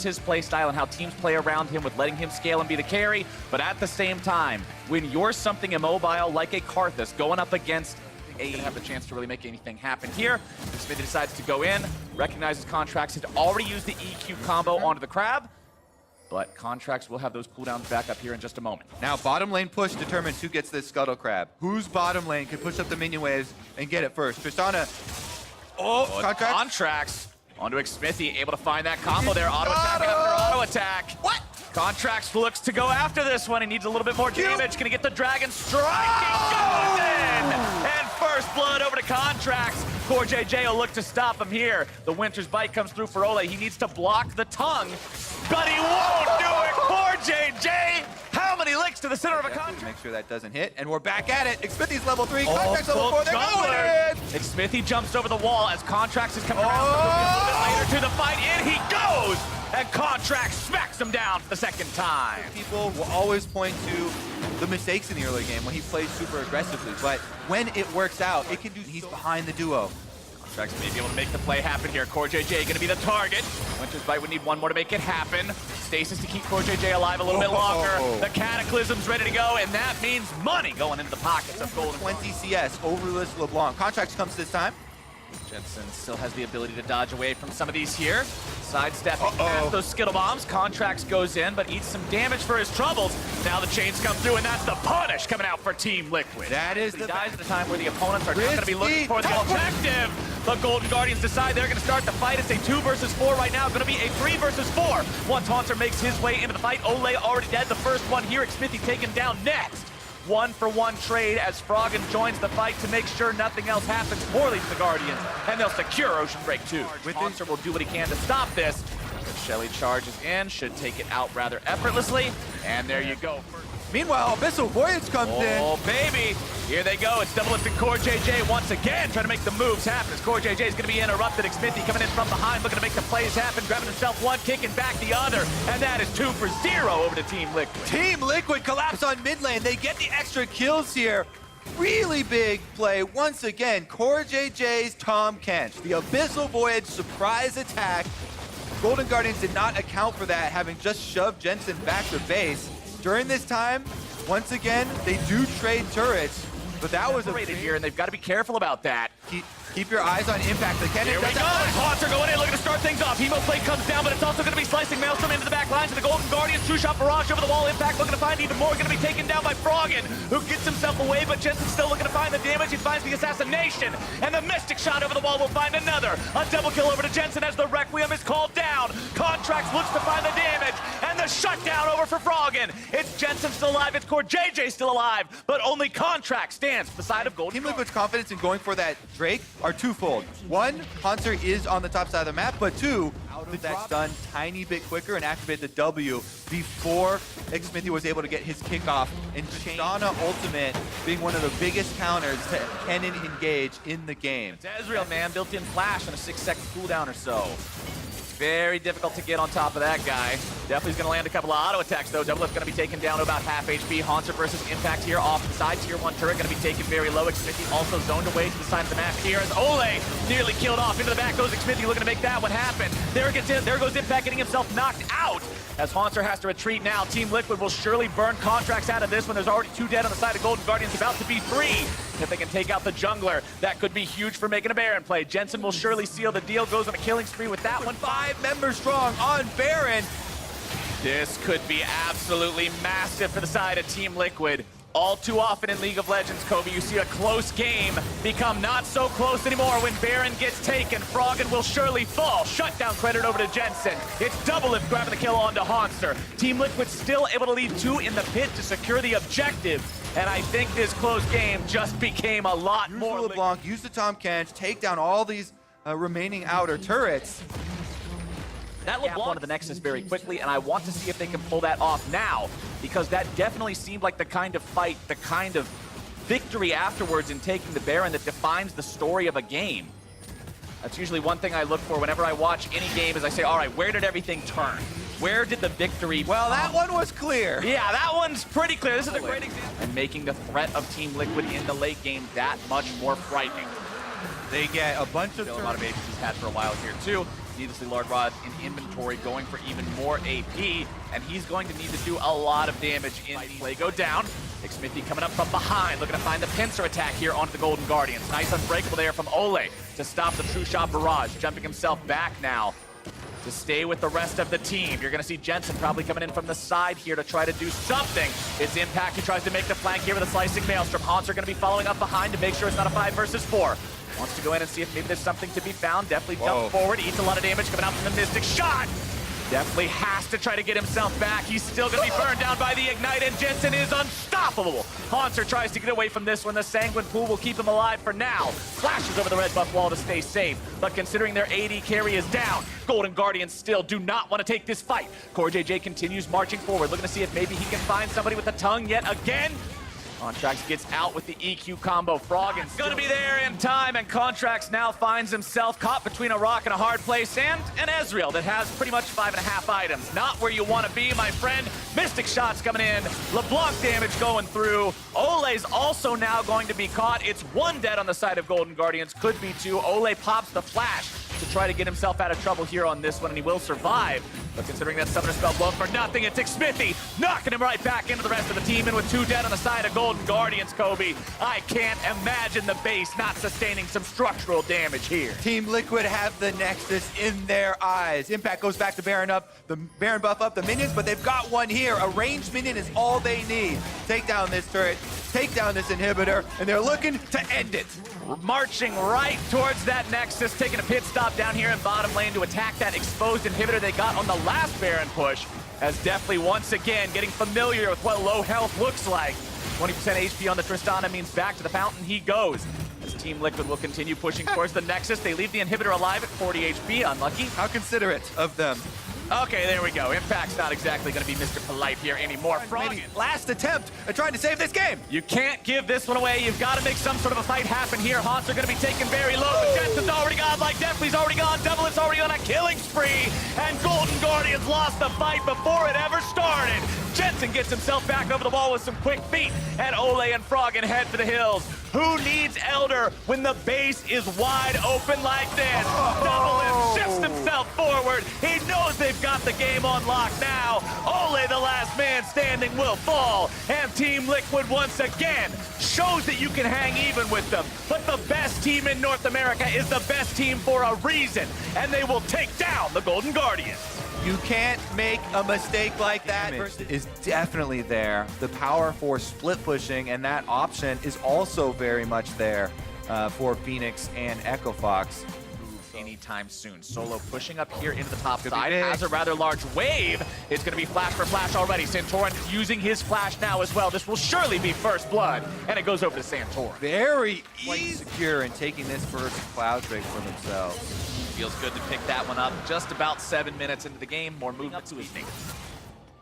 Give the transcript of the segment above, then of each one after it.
his play style and how teams play around him with letting him scale and be the carry, but at the same time, when you're something immobile like a Karthus going up against a have the chance to really make anything happen here. Smithy decides to go in, recognizes Contracts had already used the EQ combo onto the Crab, but Contracts will have those cooldowns back up here in just a moment. Now, bottom lane push determines who gets this Scuttle Crab. Whose bottom lane can push up the minion waves and get it first? Tristana. Contracts onto Smithy, able to find that combo there. Auto attack after auto attack. What? Contracts looks to go after this one. He needs a little bit more damage. Gonna get the Dragon Strike. He goes in! And first blood over to Contracts. CoreJJ will look to stop him here. The Winter's Bite comes through for Ole. He needs to block the tongue, but he won't do it. CoreJJ! How many licks to the center of a contract? Make sure that doesn't hit, and we're back at it. Smithy's level 3, Contracts level 4, they're going in! Smithy jumps over the wall as Contracts is coming around a little bit later to the fight. In he goes! And Contracts smacks him down for the second time. People will always point to the mistakes in the early game when he plays super aggressively, but when it works out, it can do. He's behind the duo. Contracts may be able to make the play happen here. CoreJJ gonna be the target. Winter's Bite would need one more to make it happen. Stasis to keep CoreJJ alive a little bit longer. The Cataclysm's ready to go, and that means money going into the pockets of Golden. 20 CS over this LeBlanc. Contracts comes this time. Jensen still has the ability to dodge away from some of these here. Sidestepping past those Skittle Bombs. Contracts goes in, but eats some damage for his troubles. Now the chains come through, and that's the punish coming out for Team Liquid. That is he dies at a time where the opponents are not going to be looking for the objective. The Golden Guardians decide they're going to start the fight. It's a 2 versus 4 right now. Going to be a 3 versus 4. Once Haunter makes his way into the fight, Ole already dead. The first one here. Smithy taken down next. 1-for-1 trade as Froggen joins the fight to make sure nothing else happens poorly to the Guardians, and they'll secure Ocean Break 2. Monster will do what he can to stop this, but Shelly charges in, should take it out rather effortlessly, and there you go. Meanwhile, Abyssal Voyage comes in. Oh, baby. Here they go. It's Double Lifting CoreJJ once again, trying to make the moves happen. As CoreJJ is going to be interrupted. Smithy coming in from behind, looking to make the plays happen, grabbing himself one, kicking back the other. And that is 2 for 0 over to Team Liquid. Team Liquid collapse on mid lane. They get the extra kills here. Really big play. Once again, CoreJJ's Tom Kench. The Abyssal Voyage surprise attack. Golden Guardians did not account for that, having just shoved Jensen back to base. During this time, once again, they do trade turrets, but that was a rated here, and they've got to be careful about that. Keep your eyes on impact. The Here we go. Haunter going in, looking to start things off. Hemo Plate comes down, but it's also going to be slicing Maelstrom into the back lines. And the Golden Guardians, two-shot barrage over the wall. Impact looking to find even more. Going to be taken down by Froggen, who gets himself away, but Jensen's still looking to find the damage. He finds the assassination, and the Mystic Shot over the wall will find another. A double kill over to Jensen as the Requiem is called down. Contracts looks to find the damage, and the shutdown over for Froggen. It's Jensen still alive. It's CoreJJ still alive, but only Contract stands beside of Golden. Team Liquid's confidence in going for that Drake are twofold. One, Haunter is on the top side of the map, but two, that's done tiny bit quicker and activate the W before Smithy was able to get his kickoff. And Tristana Ultimate being one of the biggest counters to Kennen engage in the game. It's Ezreal, man, built-in flash on a 6-second cooldown or so. Very difficult to get on top of that guy. Definitely is going to land a couple of auto attacks, though. Double Lift going to be taken down to about half HP. Haunter versus Impact here off the side. Tier 1 turret going to be taken very low. Smithy also zoned away to the side of the map here as Ole nearly killed off. Into the back goes Smithy, looking to make that one happen. There goes Impact getting himself knocked out as Haunter has to retreat now. Team Liquid will surely burn Contracts out of this one. There's already 2 dead on the side of Golden Guardians, about to be 3. If they can take out the jungler, that could be huge for making a Baron play. Jensen will surely seal the deal, goes on a killing spree with that one. 5 members strong on Baron. This could be absolutely massive for the side of Team Liquid. All too often in League of Legends, Kobe, you see a close game become not so close anymore when Baron gets taken. Froggen will surely fall. Shutdown credit over to Jensen. It's Double Lift grabbing the kill onto Haunter. Team Liquid still able to leave 2 in the pit to secure the objective. And I think this close game just became a lot more. LeBlanc, use the Tom Kench, take down all these remaining outer turrets. That LeBlanc onto the Nexus very quickly, and I want to see if they can pull that off now, because that definitely seemed like the kind of fight, the kind of victory afterwards in taking the Baron that defines the story of a game. That's usually one thing I look for whenever I watch any game, is I say, all right, where did everything turn? Where did the victory come? Well, that one was clear. Yeah, that one's pretty clear. This is a great example. And making the threat of Team Liquid in the late game that much more frightening. They get a bunch of a lot of aces he's had for a while here, too. needlessly large rod in inventory, going for even more AP, and he's going to need to do a lot of damage in the play. Go down. Smithy coming up from behind, looking to find the pincer attack here onto the Golden Guardians. Nice unbreakable there from Ole to stop the True Shot barrage, jumping himself back now to stay with the rest of the team. You're going to see Jensen probably coming in from the side here to try to do something. It's Impact who tries to make the flank here with a slicing Maelstrom. Haunts are going to be following up behind to make sure it's not a 5 versus 4. Wants to go in and see if maybe there's something to be found. Definitely jump forward, eats a lot of damage coming out from the Mystic Shot. Definitely has to try to get himself back. He's still going to be burned down by the Ignite, and Jensen is unstoppable. Haunter tries to get away from this one. The Sanguine Pool will keep him alive for now. Flashes over the red buff wall to stay safe, but considering their AD carry is down, Golden Guardians still do not want to take this fight. CoreJJ continues marching forward, looking to see if maybe he can find somebody with a tongue yet again. Contracts gets out with the EQ combo. Froggen's gonna be there in time, and Contracts now finds himself caught between a rock and a hard place, and an Ezreal that has pretty much 5.5 items. Not where you want to be, my friend. Mystic Shots coming in. LeBlanc damage going through. Ole's also now going to be caught. It's 1 dead on the side of Golden Guardians. Could be 2. Ole pops the flash to try to get himself out of trouble here on this one, and he will survive. But considering that Summoner Spell blown for nothing, it's Smithy knocking him right back into the rest of the team, and with 2 dead on the side of Golden Guardians, Kobe, I can't imagine the base not sustaining some structural damage here. Team Liquid have the Nexus in their eyes. Impact goes back to Baron buff up the minions, but they've got one here. A ranged minion is all they need. Take down this turret, take down this inhibitor, and they're looking to end it. Marching right towards that Nexus, taking a pit stop down here in bottom lane to attack that exposed inhibitor they got on the last Baron push, as definitely once again getting familiar with what low health looks like. 20% HP on the Tristana means back to the fountain he goes. As Team Liquid will continue pushing towards the Nexus, they leave the inhibitor alive at 40 HP, unlucky. How considerate of them. Okay, there we go. Impact's not exactly going to be Mr. Polite here anymore. Maybe last attempt at trying to save this game. You can't give this one away. You've got to make some sort of a fight happen here. Haunts are going to be taken very low, but Jensen's already gone, like Deathly's already gone, Doublet's already on a killing spree, and Golden Guardians lost the fight before it ever started. Jensen gets himself back over the wall with some quick feet, and Ole and Froggen head for the hills. Who needs Elder when the base is wide open like this? Double shifts himself forward. He knows they've got the game on lock now. Ole, the last man standing, will fall. And Team Liquid once again shows that you can hang even with them. But the best team in North America is the best team for a reason. And they will take down the Golden Guardians. You can't make a mistake like that. Is definitely there. The power for split pushing, and that option is also very much there for Phoenix and Echo Fox. Anytime soon. Solo pushing up here into the top side, has a rather large wave. It's going to be flash for flash already. Santorin using his flash now as well. This will surely be first blood, and it goes over to Santorin. Very secure in taking this first Cloud Drake for themselves. Feels good to pick that one up. Just about 7 minutes into the game. More movement to his name.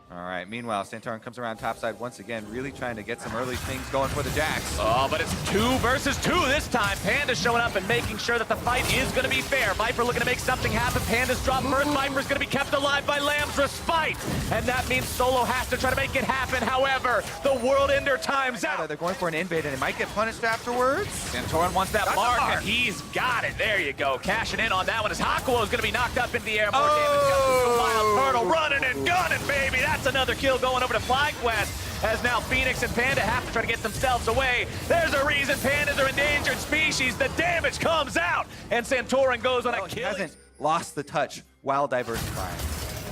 All right, meanwhile, Santorin comes around topside once again, really trying to get some early things going for the Jax. Oh, but it's 2 versus 2 this time. Panda showing up and making sure that the fight is going to be fair. Viper looking to make something happen. Panda's dropped first. Viper's going to be kept alive by Lamb's Respite. And that means Solo has to try to make it happen. However, the World Ender times out. They're going for an invade, and it might get punished afterwards. Santorin wants that mark, and he's got it. There you go. Cashing in on that one as Hakuo is going to be knocked up in the air. More damage comes to Wild Turtle. Running and gunning, baby. That's another kill going over to FlyQuest, as now Phoenix and Panda have to try to get themselves away. There's a reason pandas are endangered species. The damage comes out, and Santorin goes on a kill. He hasn't lost the touch while diversifying.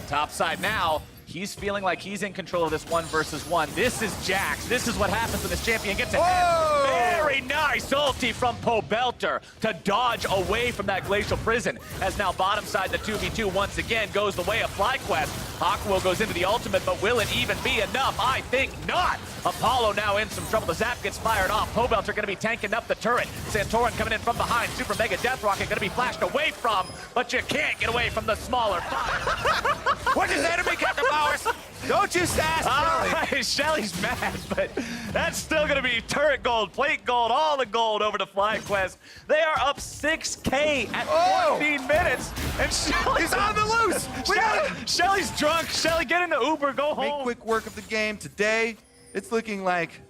Top side now. He's feeling like he's in control of this 1 versus 1. This is Jax. This is what happens when this champion gets ahead. Very nice ulti from Pobelter to dodge away from that Glacial Prison, as now bottom side the 2v2 once again goes the way of FlyQuest. Hakuo goes into the ultimate, but will it even be enough? I think not. Apollo now in some trouble. The zap gets fired off. Pobelter going to be tanking up the turret. Santorin coming in from behind. Super Mega Death Rocket going to be flashed away from, but you can't get away from the smaller fire. What is enemy Captain Powers? Don't you sass, Shelly. Right, Shelly's mad, but that's still going to be turret gold, plate gold, all the gold over to FlyQuest. They are up 6K at 14 minutes, and Shelly's on the loose. Shelly's drunk. Shelly, get in the Uber, go home. Make quick work of the game today. It's looking like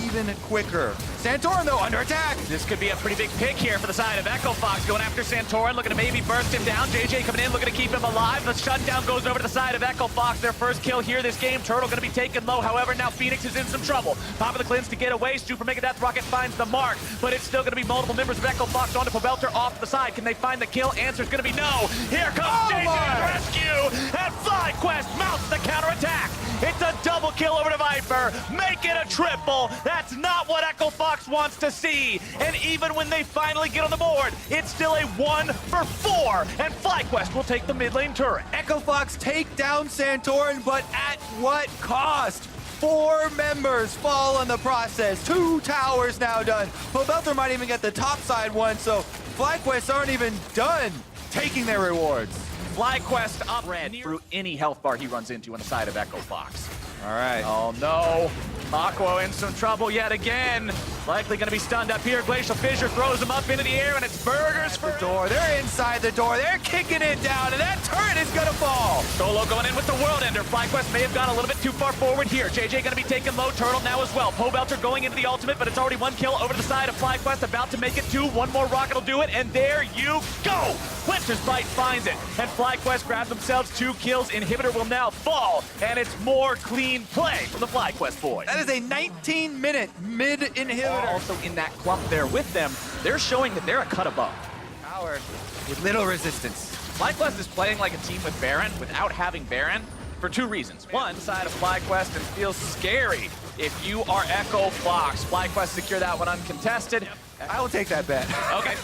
even quicker. Santorin, though, under attack. This could be a pretty big pick here for the side of Echo Fox, going after Santorin, looking to maybe burst him down. JJ coming in, looking to keep him alive. The shutdown goes over to the side of Echo Fox. Their first kill here this game. Turtle going to be taken low. However, now Phoenix is in some trouble. Top of the cleanse to get away. Super Mega Death Rocket finds the mark, but it's still going to be multiple members of Echo Fox onto Pobelter off to the side. Can they find the kill? Answer's going to be no. Here comes JJ to rescue, and FlyQuest mounts the counterattack. It's a double kill over to Viper. Make it a triple. That's not what Echo Fox wants to see. And even when they finally get on the board, it's still a 1 for 4. And FlyQuest will take the mid lane turret. Echo Fox take down Santorin, but at what cost? 4 members fall in the process. 2 towers now done. Pobelter might even get the top side one, so FlyQuest aren't even done taking their rewards. FlyQuest up red through any health bar he runs into on the side of Echo Fox. All right. Oh no, Aqua in some trouble yet again. Likely gonna be stunned up here. Glacial Fissure throws him up into the air, and it's burgers for the door. They're inside the door. They're kicking it down, and that turret is gonna fall. Solo going in with the World Ender. FlyQuest may have gone a little bit too far forward here. JJ gonna be taking low. Turtle now as well. Pobelter going into the ultimate, but it's already 1 kill over to the side of FlyQuest. About to make it 2. 1 more rocket will do it, and there you go. Winter's Bite finds it, and FlyQuest grabs themselves 2 kills. Inhibitor will now fall, and it's more clean play from the FlyQuest boys. That is a 19-minute mid-inhibitor. Also in that clump there with them, they're showing that they're a cut above. Powered with little resistance. FlyQuest is playing like a team with Baron without having Baron for 2 reasons. One, side of FlyQuest, and feels scary if you are Echo Fox. FlyQuest secure that one uncontested. I will take that bet. Okay.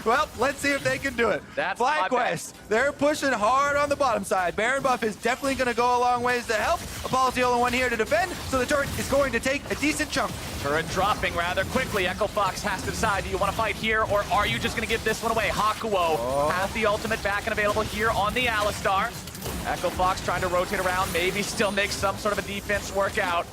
Well, let's see if they can do it. That's FlyQuest, they're pushing hard on the bottom side. Baron buff is definitely going to go a long ways to help. Apollo's the only one here to defend, so the turret is going to take a decent chunk. Turret dropping rather quickly. Echo Fox has to decide, do you want to fight here, or are you just going to give this one away? Hakuo has the ultimate back and available here on the Alistar. Echo Fox trying to rotate around, maybe still make some sort of a defense work out.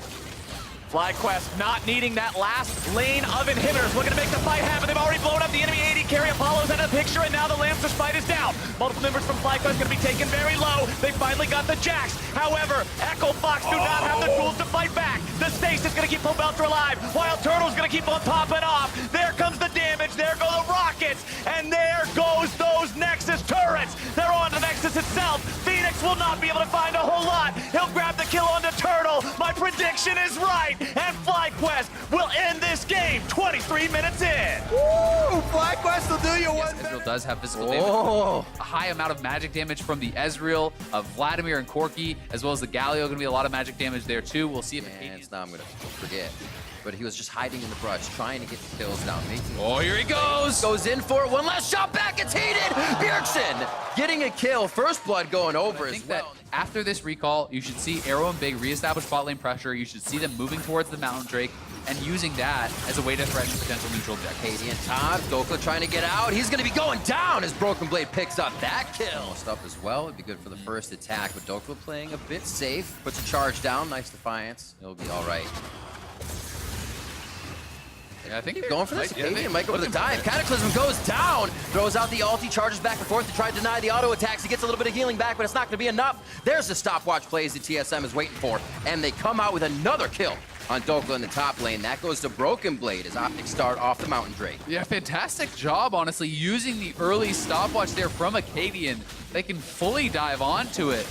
FlyQuest not needing that last lane of inhibitors. Looking to make the fight happen. They've already blown up the enemy AD carry. Apollo's out of the picture, and now the Lancer's fight is down. Multiple members from FlyQuest going to be taken very low. They finally got the Jax. However, Echo Fox do not have the tools to fight back. The Stasis going to keep Pobelter alive, while Turtle's going to keep on popping off. There comes the damage. There go the rockets. And there goes those Nexus turrets. They're on the Nexus itself. Phoenix will not be able to find a whole lot. He'll grab the kill onto Turtle. My prediction is right. And FlyQuest will end this game 23 minutes in. Woo! FlyQuest will do you one better. Ezreal does have physical damage. A high amount of magic damage from the Ezreal, of Vladimir and Corki, as well as the Galio. Going to be a lot of magic damage there too. We'll see if And now I'm going to forget. But he was just hiding in the brush, trying to get the kills down. Oh, here he goes! Goes in for it. One last shot back. It's heated. Bjergsen getting a kill. First blood going over I as think that well. after this recall, you should see Arrow and Big reestablish bot lane pressure. You should see them moving towards the Mountain Drake and using that as a way to threaten potential neutral objectives. Cadian top. Dokla trying to get out. He's going to be going down as Broken Blade picks up that kill. Stuff as well. It'd be good for the first attack, but Dokla playing a bit safe. Puts a charge down. Nice defiance. It'll be all right. Yeah, I think Keep going for this. Yeah, Cadian might go for the dive. Cataclysm goes down. Throws out the ulti, charges back and forth to try to deny the auto attacks. He gets a little bit of healing back, but it's not going to be enough. There's the stopwatch plays that TSM is waiting for. And they come out with another kill on Dokla in the top lane. That goes to Broken Blade as Optics start off the Mountain Drake. Yeah, fantastic job, honestly, using the early stopwatch there from Acadian. They can fully dive onto it.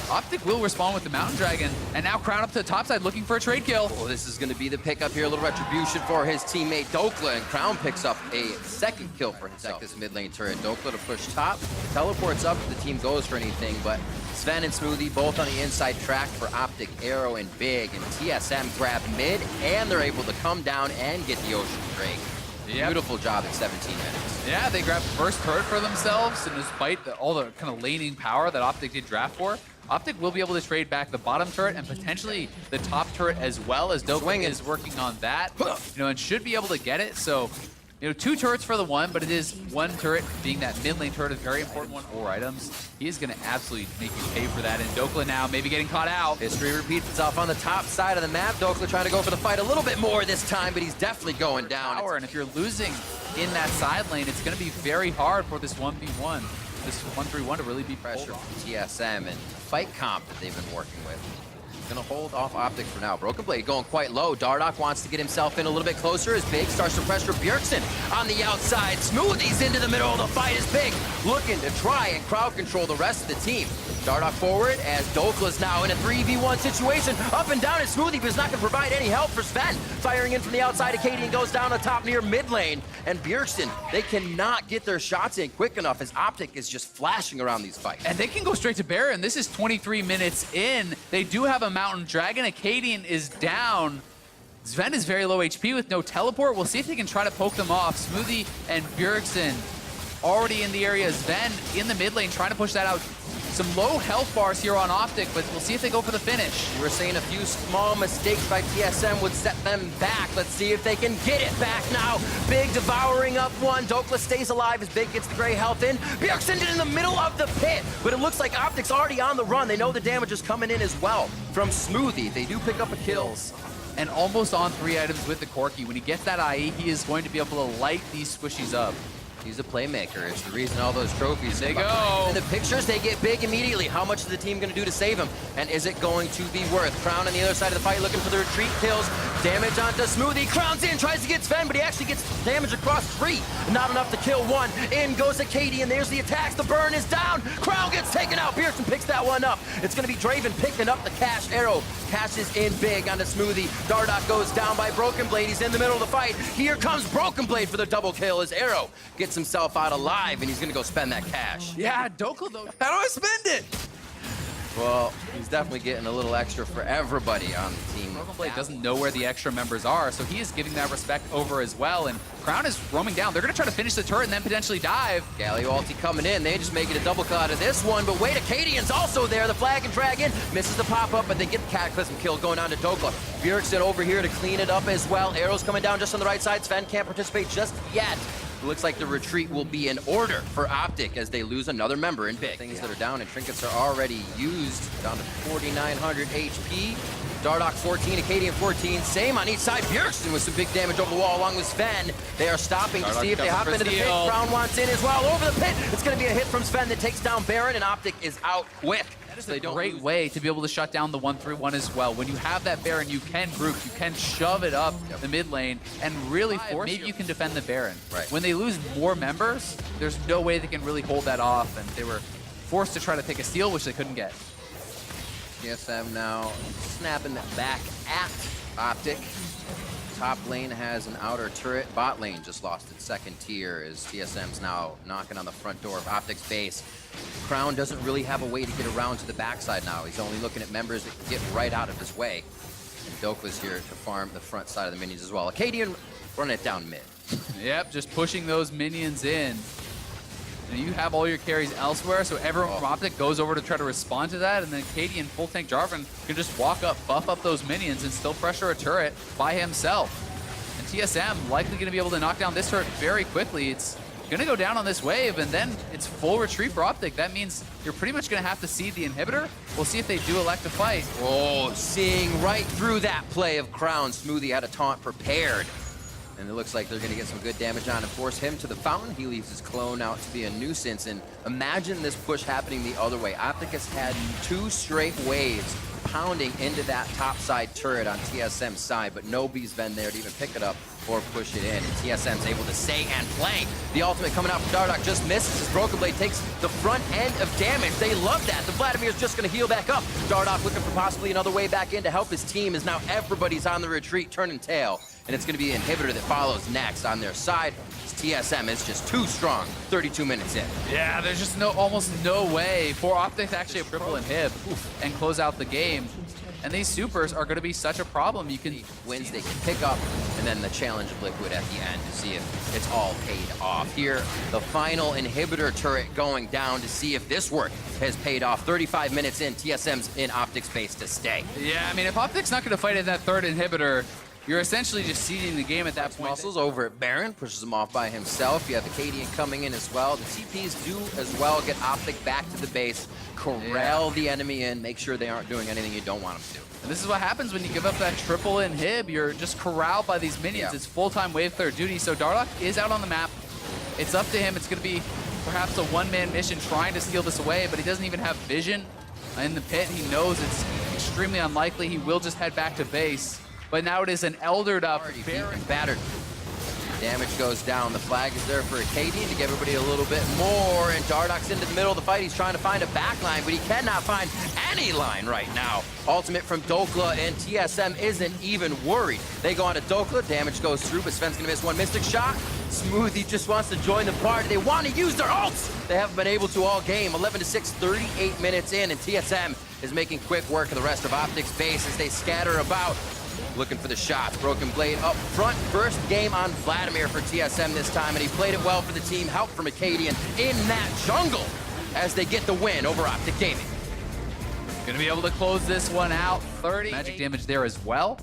Optic will respond with the Mountain Dragon, and now Crown up to the top side looking for a trade kill. Oh, this is going to be the pickup here. A little retribution for his teammate Dokla, and Crown picks up a second kill for himself. This mid lane turret. Dokla to push top, teleports up if the team goes for anything, but Sven and Smoothie both on the inside track for Optic, Arrow, and Big, and TSM grab mid, and they're able to come down and get the Ocean Drake. Yep. Beautiful job at 17 minutes. Yeah, they grabbed first turret for themselves, and despite all the kind of laning power that Optic did draft for, Optic will be able to trade back the bottom turret and potentially the top turret as well, as Dokla is working on that, and should be able to get it. So, 2 turrets for the one, but it is 1 turret being that mid lane turret, a very important one. 4 items. He is going to absolutely make you pay for that. And Dokla now maybe getting caught out. History repeats itself on the top side of the map. Dokla trying to go for the fight a little bit more this time, but he's definitely going down. And if you're losing in that side lane, it's going to be very hard for this 1v1, this 1-3-1 to really be Pressure pulled from off. TSM and fight comp that they've been working with. Gonna hold off Optic for now. Broken Blade going quite low. Dardoch wants to get himself in a little bit closer as Big starts to pressure Bjergsen on the outside. Smoothies into the middle of the fight as Big looking to try and crowd control the rest of the team. Dardoch forward as Dokla's now in a 3v1 situation. Up and down and Smoothie, but is not going to provide any help for Sven. Firing in from the outside, Acadian goes down the top near mid lane. And Bjergsen, they cannot get their shots in quick enough as Optic is just flashing around these fights. And they can go straight to Baron. This is 23 minutes in. They do have a Mountain Dragon. Acadian is down. Sven is very low HP with no teleport. We'll see if they can try to poke them off. Smoothie and Bjergsen already in the area. Sven in the mid lane trying to push that out. Some low health bars here on Optic, but we'll see if they go for the finish. We were saying a few small mistakes by TSM would set them back. Let's see if they can get it back now. Big devouring up one. Dokla stays alive as Big gets the gray health in. Bjergsen in the middle of the pit, but it looks like Optic's already on the run. They know the damage is coming in as well from Smoothie. They do pick up a kill. And almost on 3 items with the Corki. When he gets that IE, he is going to be able to light these squishies up. He's a playmaker. It's the reason all those trophies. They go. In the pictures, they get big immediately. How much is the team going to do to save him? And is it going to be worth? Crown on the other side of the fight looking for the retreat kills. Damage onto Smoothie. Crown's in, tries to get Sven, but he actually gets damage across 3. Not enough to kill 1. In goes Acadian. There's the attacks. The burn is down. Crown gets taken out. Bjergsen picks that one up. It's going to be Draven picking up the cash arrow. Cashes in big onto Smoothie. Dardoch goes down by Broken Blade. He's in the middle of the fight. Here comes Broken Blade for the double kill as Arrow gets himself out alive, and he's going to go spend that cash. Yeah, Dokla though. How do I spend it? Well, he's definitely getting a little extra for everybody on the team. Broken Blade doesn't know where the extra members are, so he is giving that respect over as well. And Crown is roaming down. They're going to try to finish the turret and then potentially dive. Galio ulti coming in. They just make it a double kill out of this one. But wait, Acadian's also there. The Flag and Dragon misses the pop-up, but they get the Cataclysm kill going down to Dokla. Bjergsen over here to clean it up as well. Arrows coming down just on the right side. Sven can't participate just yet. It looks like the retreat will be in order for Optic as they lose another member in big. Things that are down and trinkets are already used. Down to 4,900 HP. Dardoch 14, Acadian 14. Same on each side. Bjergsen with some big damage over the wall along with Sven. They are stopping to see if they hop into the pit. Crown wants in as well. Over the pit. It's going to be a hit from Sven that takes down Baron, and Optic is out quick. That is a great way to be able to shut down the 1-3-1 as well. When you have that Baron, you can group, you can shove it up the mid lane and really force. Maybe you can defend the Baron. Right. When they lose more members, there's no way they can really hold that off, and they were forced to try to take a steal, which they couldn't get. TSM now snapping back at Optic. Top lane has an outer turret. Bot lane just lost its second tier as TSM's now knocking on the front door of Optic's base. Crown doesn't really have a way to get around to the backside now. He's only looking at members that can get right out of his way. And Dokla's here to farm the front side of the minions as well. Acadian running it down mid. Yep, just pushing those minions in. And you have all your carries elsewhere, so everyone from Optic goes over to try to respond to that, and then Acadian full tank Jarvan can just walk up, buff up those minions, and still pressure a turret by himself. And TSM likely going to be able to knock down this turret very quickly. It's going to go down on this wave, and then it's full retreat for Optic. That means you're pretty much going to have to seed the inhibitor. We'll see if they do elect to fight. Oh, seeing right through that play of Crown. Smoothie had a taunt prepared. And it looks like they're going to get some good damage on and force him to the fountain. He leaves his clone out to be a nuisance. And imagine this push happening the other way. Optic has had 2 straight waves pounding into that top side turret on TSM's side, but nobody's been there to even pick it up or push it in. And TSM's able to stay and play. The ultimate coming out from Dardoch just misses as Broken Blade takes the front end of damage. They love that. The Vladimir's just going to heal back up. Dardoch looking for possibly another way back in to help his team as now everybody's on the retreat, turning tail. And it's going to be an inhibitor that follows next on their side. TSM is just too strong 32 minutes in. Yeah, there's just almost no way for Optic to actually triple inhib and close out the game. And these supers are going to be such a problem. You can wins they can pick up, and then the challenge of Liquid at the end to see if it's all paid off. Here, the final inhibitor turret going down to see if this work has paid off. 35 minutes in, TSM's in Optic space to stay. Yeah, I mean, if Optic's not going to fight in that third inhibitor, you're essentially just seeding the game at that point. Muscles over at Baron, pushes him off by himself. You have Acadian coming in as well. The TPs do as well get Optic back to the base, corral the enemy in, make sure they aren't doing anything you don't want them to do. And this is what happens when you give up that triple inhib. You're just corralled by these minions. Yeah. It's full-time wave clear duty. So Dardoch is out on the map. It's up to him. It's going to be perhaps a one-man mission trying to steal this away, but he doesn't even have vision in the pit. He knows it's extremely unlikely. He will just head back to base. But now it is an eldered up. Battered. Damage goes down. The flag is there for Acadian to give everybody a little bit more. And Dardock's into the middle of the fight. He's trying to find a back line, but he cannot find any line right now. Ultimate from Dokla, and TSM isn't even worried. They go on to Dokla. Damage goes through, but Sven's going to miss one Mystic shot. Smoothie just wants to join the party. They want to use their ults. They haven't been able to all game. 11-6, 38 minutes in, and TSM is making quick work of the rest of Optic's base as they scatter about. Looking for the shots. Broken Blade up front. First game on Vladimir for TSM this time, and he played it well for the team. Help from Acadian in that jungle as they get the win over Optic Gaming. Gonna be able to close this one out. 30 magic damage there as well.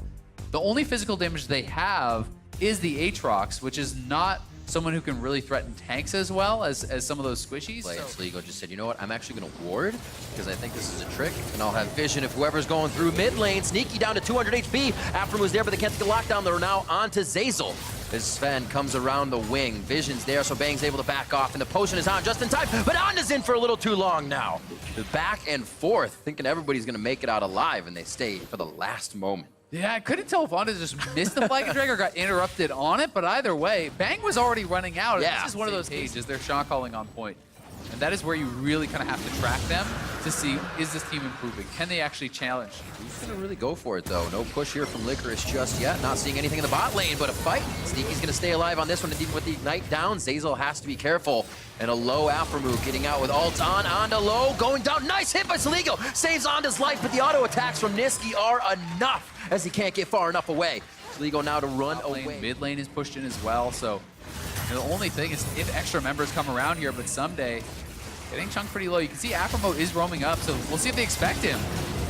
The only physical damage they have is the Aatrox, which is not someone who can really threaten tanks as well as some of those squishies. Sligo just said, you know what, I'm actually going to ward because I think this is a trick, and I'll have vision if whoever's going through mid lane. Sneaky down to 200 HP. After was there, but they can't take the lockdown. They're now on to Zazel. As Sven comes around the wing. Vision's there, so Bang's able to back off, and the potion is on just in time, but Anda's in for a little too long now. The back and forth, thinking everybody's going to make it out alive, and they stay for the last moment. Yeah, I couldn't tell if Anda just missed the flag and drag or got interrupted on it, but either way, Bang was already running out. Yeah. This is one of those cases, they're shot calling on point. And that is where you really kind of have to track them to see, is this team improving? Can they actually challenge? Who's going to really go for it, though? No push here from Licorice just yet. Not seeing anything in the bot lane, but a fight. Sneaky's going to stay alive on this one, and even with the Ignite down, Zazel has to be careful. And a low Alphamu getting out with ults on. Anda low, going down. Nice hit by Sligo. Saves Anda's life, but the auto attacks from Niski are enough as he can't get far enough away. Sligo now to run away. Mid lane is pushed in as well, so the only thing is if extra members come around here, but someday, getting chunked pretty low. You can see Aframo is roaming up, so we'll see if they expect him.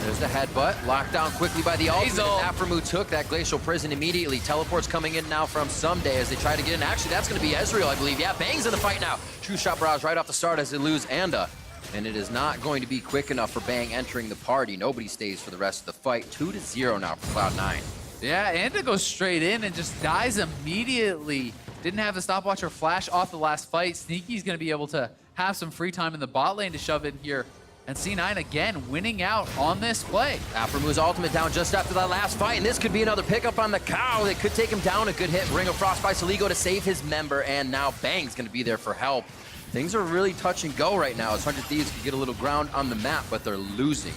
There's the headbutt, locked down quickly by the ultimate. Aframu took that Glacial Prison immediately. Teleports coming in now from Someday as they try to get in. Actually, that's going to be Ezreal, I believe. Yeah, Bang's in the fight now. True Shot Barrage right off the start as they lose Anda. And it is not going to be quick enough for Bang entering the party. Nobody stays for the rest of the fight. 2-0 now for Cloud9. Yeah, Anda goes straight in and just dies immediately. Didn't have the stopwatch or flash off the last fight. Sneaky's going to be able to have some free time in the bot lane to shove in here. And C9 again winning out on this play. Aframu's ultimate down just after that last fight, and this could be another pickup on the cow. They could take him down. A good hit. Ring of Frost by Sligo to save his member, and now Bang's going to be there for help. Things are really touch and go right now as 100 Thieves can get a little ground on the map, but they're losing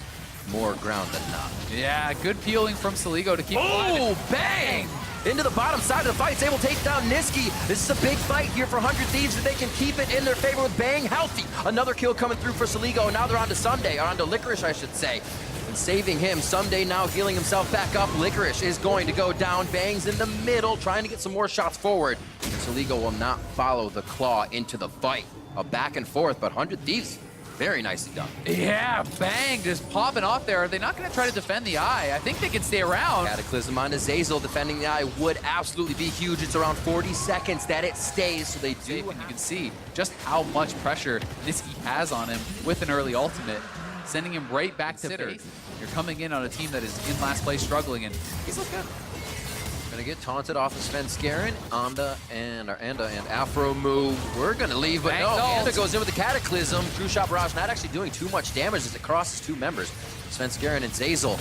more ground than not. Yeah, good peeling from Sligo to keep Oh, Bang! Into the bottom side of the fight. It's able to take down Niski. This is a big fight here for 100 Thieves if they can keep it in their favor with Bang healthy. Another kill coming through for Sligo, and now they're on to Sunday, or on to Licorice, I should say. And saving him. Someday now healing himself back up. Licorice is going to go down. Bang's in the middle, trying to get some more shots forward. And Sligo will not follow the claw into the fight. A back and forth, but 100 Thieves, very nicely done. Yeah, Bang just popping off there. Are they not going to try to defend the eye? I think they can stay around. Cataclysm onto Zazel. Defending the eye would absolutely be huge. It's around 40 seconds that it stays, so they do. And you can see just how much pressure Niski has on him with an early ultimate, sending him right back to base. You're coming in on a team that is in last place struggling, and he's looking good. Gonna get taunted off of Sven Skaren. Anda and Aframu. We're gonna leave, but no. Anda goes in with the Cataclysm. True Shot Barrage not actually doing too much damage as it crosses two members. Sven Skaren and Zazel.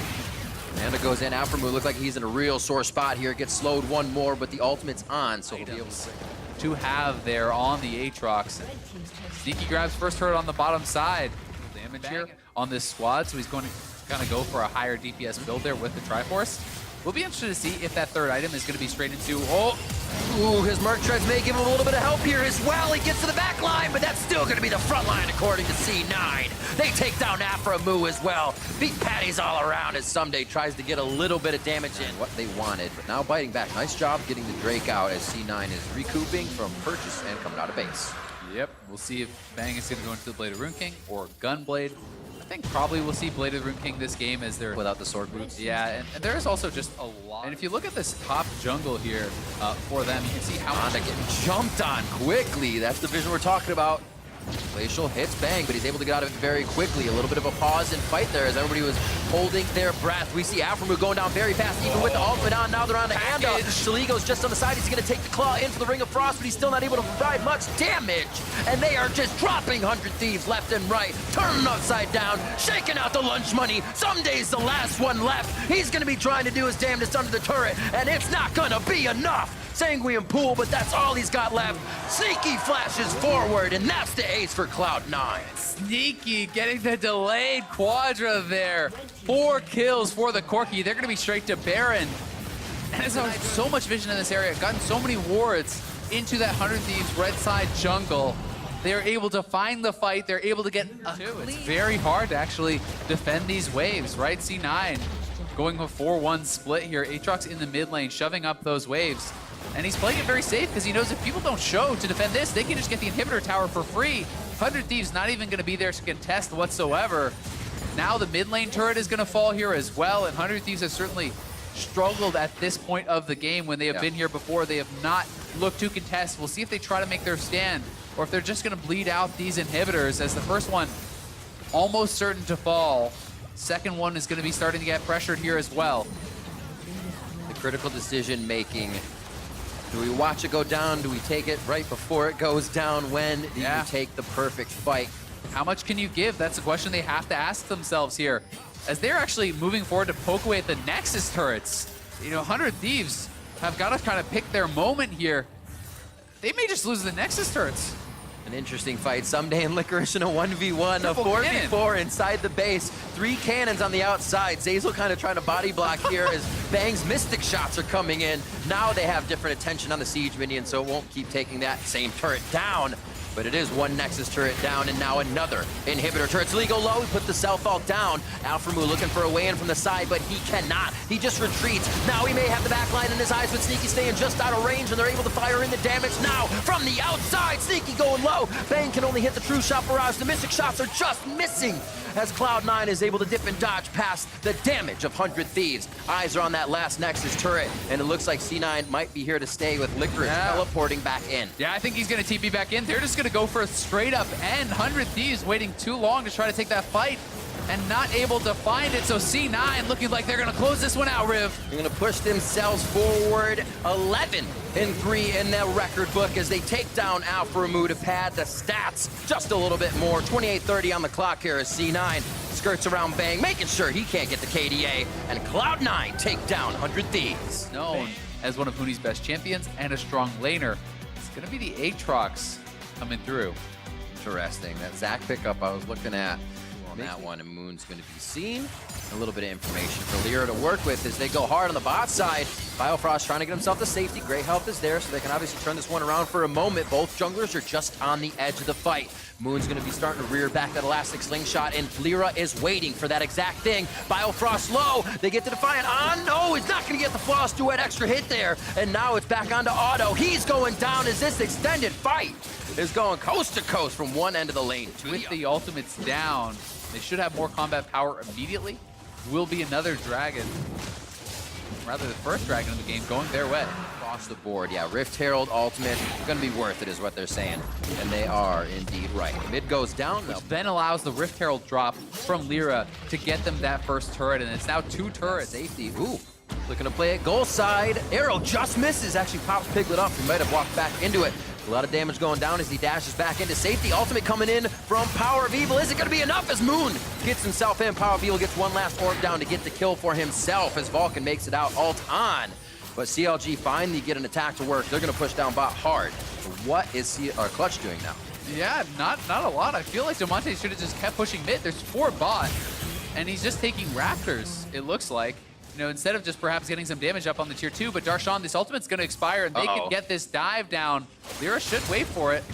Anda goes in. Aframu look like he's in a real sore spot here. Gets slowed one more, but the ultimate's on, so he'll be able to have there on the Aatrox. Sneaky grabs first turret on the bottom side. Damage here on this squad, so he's going to kind of go for a higher DPS build there with the Triforce. We'll be interested to see if that third item is going to be straight into... Ooh, his Merc Treads may give him a little bit of help here as well. He gets to the back line, but that's still going to be the front line according to C9. They take down Aframu as well. Beat patties all around as Someday tries to get a little bit of damage in. What they wanted, but now biting back. Nice job getting the Drake out as C9 is recouping from purchase and coming out of base. Yep, we'll see if Bang is going to go into the Blade of Rune King or Gunblade. I think probably we'll see Blade of the Rune King this game as they're... Without the sword boots. Yeah, and there is also just a lot. And if you look at this top jungle here for them, you can see how Anda getting jumped on quickly. That's the vision we're talking about. Glacial hits Bang, but he's able to get out of it very quickly. A little bit of a pause and fight there as everybody was holding their breath. We see Aframu going down very fast, even with the ultimate on. Now they're on the handoff. Shaligo's just on the side. He's going to take the claw in for the Ring of Frost, but he's still not able to provide much damage. And they are just dropping 100 Thieves left and right, turning upside down, shaking out the lunch money. Some days the last one left. He's going to be trying to do his damnedest under the turret, and it's not going to be enough. Sanguine Pool, but that's all he's got left. Sneaky flashes forward, and that's the ace for Cloud9. Sneaky getting the delayed Quadra there. 4 kills for the Corki. They're going to be straight to Baron. And there's so much vision in this area. Gotten so many wards into that 100 Thieves red side jungle. They're able to find the fight. They're able to get a clean. It's very hard to actually defend these waves, right? C9 going a 4-1 split here. Aatrox in the mid lane, shoving up those waves. And he's playing it very safe because he knows if people don't show to defend this, they can just get the inhibitor tower for free. 100 Thieves not even going to be there to contest whatsoever. Now the mid lane turret is going to fall here as well, and 100 Thieves has certainly struggled at this point of the game when they have been here before. They have not looked to contest. We'll see if they try to make their stand or if they're just going to bleed out these inhibitors, as the first one almost certain to fall. Second one is going to be starting to get pressured here as well. The critical decision making. Do we watch it go down? Do we take it right before it goes down? When do you take the perfect fight? How much can you give? That's a question they have to ask themselves here, as they're actually moving forward to poke away at the Nexus turrets. You know, 100 Thieves have got to kind of pick their moment here. They may just lose the Nexus turrets. An interesting fight someday in Licorice in a 1v1, a 4v4 inside the base. 3 cannons on the outside. Zeyzal kind of trying to body block here as Bang's Mystic shots are coming in. Now they have different attention on the Siege minion, so it won't keep taking that same turret down. But it is one Nexus turret down and now another inhibitor turret. Legal low, he put the self-ult down. Alframu looking for a way in from the side, but he cannot. He just retreats. Now he may have the back line in his eyes, but Sneaky staying just out of range, and they're able to fire in the damage now from the outside. Sneaky going low. Bang can only hit the true shot barrage. The Mystic shots are just missing as Cloud9 is able to dip and dodge past the damage of 100 Thieves. Eyes are on that last Nexus turret, and it looks like C9 might be here to stay with Licorice teleporting back in. Yeah, I think he's going to TP back in. They're just going to go for a straight up end. 100 Thieves waiting too long to try to take that fight and not able to find it. So C9 looking like they're going to close this one out, Riv. They're going to push themselves forward 11-3 in their record book as they take down Alframu to pad the stats just a little bit more. 28:30 on the clock here as C9 skirts around Bang, making sure he can't get the KDA, and Cloud9 take down 100 Thieves. Known as one of Huni's best champions and a strong laner. It's going to be the Aatrox coming through. Interesting. That Zach pickup I was looking at on that one, and Moon's going to be seen. A little bit of information for Lyra to work with as they go hard on the bot side. Biofrost trying to get himself to safety. Great health is there, so they can obviously turn this one around for a moment. Both junglers are just on the edge of the fight. Moon's going to be starting to rear back that elastic slingshot, and Lyra is waiting for that exact thing. Biofrost low. They get to Defiant on. No, he's not going to get the Frost duet extra hit there. And now it's back onto Auto. He's going down as this extended fight is going coast to coast from one end of the lane to With the ultimates down, they should have more combat power immediately. Will be another dragon, rather the first dragon in the game, going their way. Across the board, yeah. Rift Herald ultimate, gonna be worth it is what they're saying. And they are indeed right. Mid goes down, Which then allows the Rift Herald drop from Lyra to get them that first turret, and it's now 2 turrets. Safety, ooh. Looking to play it goal side. Arrow just misses, actually pops Piglet up. He might have walked back into it. A lot of damage going down as he dashes back into safety. Ultimate coming in from Power of Evil. Is it going to be enough as Moon gets himself in? Power of Evil gets one last orb down to get the kill for himself as Vulcan makes it out ult on. But CLG finally get an attack to work. They're going to push down bot hard. What is Clutch doing now? Yeah, not a lot. I feel like Demonte should have just kept pushing mid. There's 4 bot, and he's just taking Raptors, it looks like. You know, instead of just perhaps getting some damage up on the tier 2, but Darshan, this ultimate's going to expire, and they can get this dive down. Lyra should wait for it.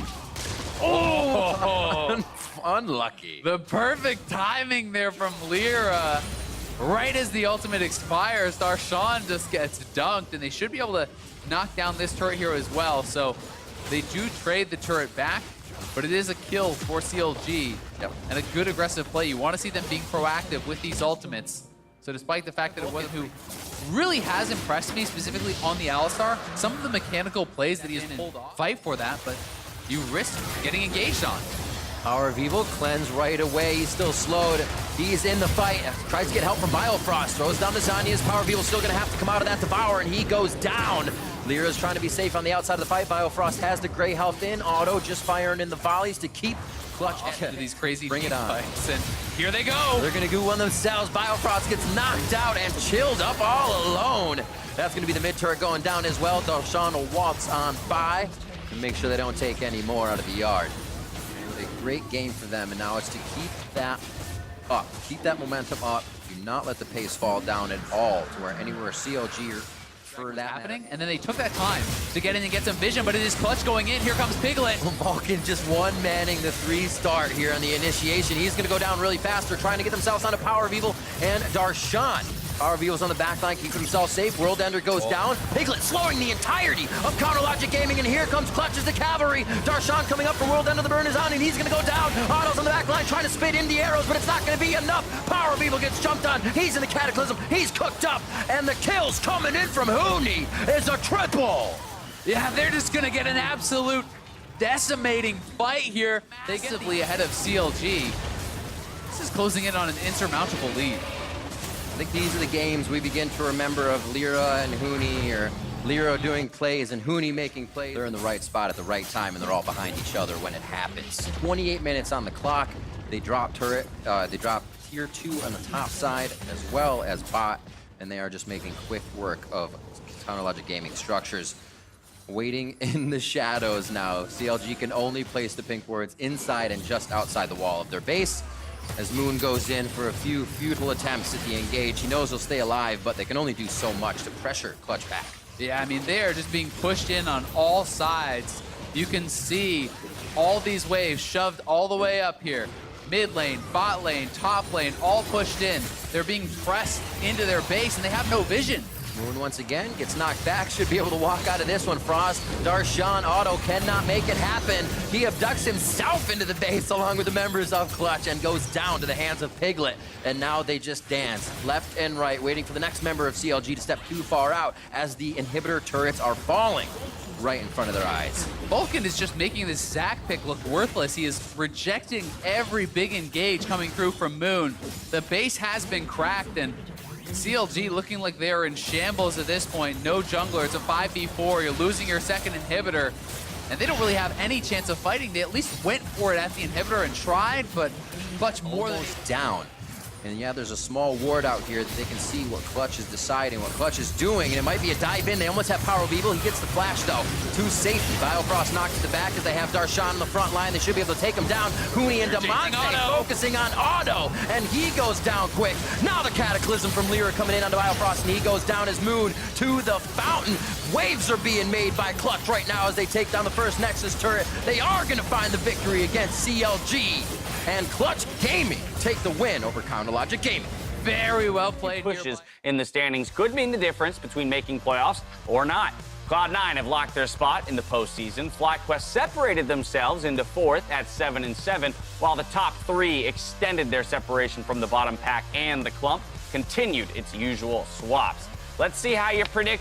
Oh! Unlucky. The perfect timing there from Lyra. Right as the ultimate expires, Darshan just gets dunked, and they should be able to knock down this turret here as well. So they do trade the turret back, but it is a kill for CLG and a good aggressive play. You want to see them being proactive with these ultimates. So despite the fact that it wasn't who really has impressed me, specifically on the Alistar, some of the mechanical plays that he has pulled off, fight for that, but you risk getting engaged on. Power of Evil, cleanse right away. He's still slowed. He's in the fight. Tries to get help from Biofrost. Throws down the Zanya's. Power of Evil still going to have to come out of that Devour, and he goes down. Lyra's trying to be safe on the outside of the fight. Biofrost has the gray health in. Auto just firing in the volleys to keep Clutch Into these crazy Bring it on. fights, and here they go. They're going to do one themselves. Biofrost gets knocked out and chilled up all alone. That's going to be the mid turret going down as well. Darshan will waltz on by and make sure they don't take any more out of the yard. A great game for them, and now it's to keep that up. Keep that momentum up. Do not let the pace fall down at all to where anywhere CLG or for that Happening, and then they took that time to get in and get some vision, but it is Clutch going in. Here comes Piglet. Vulcan just one-manning the 3 start here on the initiation. He's going to go down really fast. They're trying to get themselves onto Power of Evil and Darshan. Power of Evil's on the back line, keeping himself safe. World Ender goes down. Piglet slowing the entirety of Counter Logic Gaming, and here comes Clutch as the cavalry. Darshan coming up for World Ender. The burn is on, and he's going to go down. Otto's on the back line trying to spit in the arrows, but it's not going to be enough. Power of Evil gets jumped on. He's in the Cataclysm. He's cooked up, and the kills coming in from Huni is a triple. Yeah, they're just going to get an absolute decimating fight here. They get ahead of CLG. This is closing in on an insurmountable lead. I think these are the games we begin to remember of Lyra and Huni, or Lyra doing plays and Huni making plays. They're in the right spot at the right time, and they're all behind each other when it happens. 28 minutes on the clock. They drop turret. They drop tier 2 on the top side, as well as bot, and they are just making quick work of Counter Logic Gaming structures. Waiting in the shadows now. CLG can only place the pink wards inside and just outside the wall of their base. As Moon goes in for a few futile attempts at the engage, he knows he'll stay alive, but they can only do so much to pressure Clutch back. Yeah, I mean, they are just being pushed in on all sides. You can see all these waves shoved all the way up here. Mid lane, bot lane, top lane, all pushed in. They're being pressed into their base, and they have no vision. Moon once again gets knocked back, should be able to walk out of this one. Frost, Darshan, Auto cannot make it happen. He abducts himself into the base along with the members of Clutch and goes down to the hands of Piglet. And now they just dance left and right, waiting for the next member of CLG to step too far out as the inhibitor turrets are falling right in front of their eyes. Vulcan is just making this Zac pick look worthless. He is rejecting every big engage coming through from Moon. The base has been cracked, and CLG looking like they are in shambles at this point. No jungler, it's a 5v4. You're losing your second inhibitor, and they don't really have any chance of fighting. They at least went for it at the inhibitor and tried, but Clutch more than down. And yeah, there's a small ward out here that they can see what Clutch is deciding, what Clutch is doing, and it might be a dive in. They almost have Power of Evil. He gets the flash, though, to safety. Biofrost knocked to the back as they have Darshan on the front line. They should be able to take him down. Huni and Damonte focusing on Auto, and he goes down quick. Now the Cataclysm from Lyra coming in onto Biofrost, and he goes down as Moon to the fountain. Waves are being made by Clutch right now as they take down the first Nexus turret. They are going to find the victory against CLG. And Clutch Gaming take the win over Counter Logic Gaming. very well played. Pushes in the standings could mean the difference between making playoffs or not. Cloud9 have locked their spot in the postseason. FlyQuest separated themselves into fourth at 7-7, while the top three extended their separation from the bottom pack, and the clump continued its usual swaps. Let's see how your prediction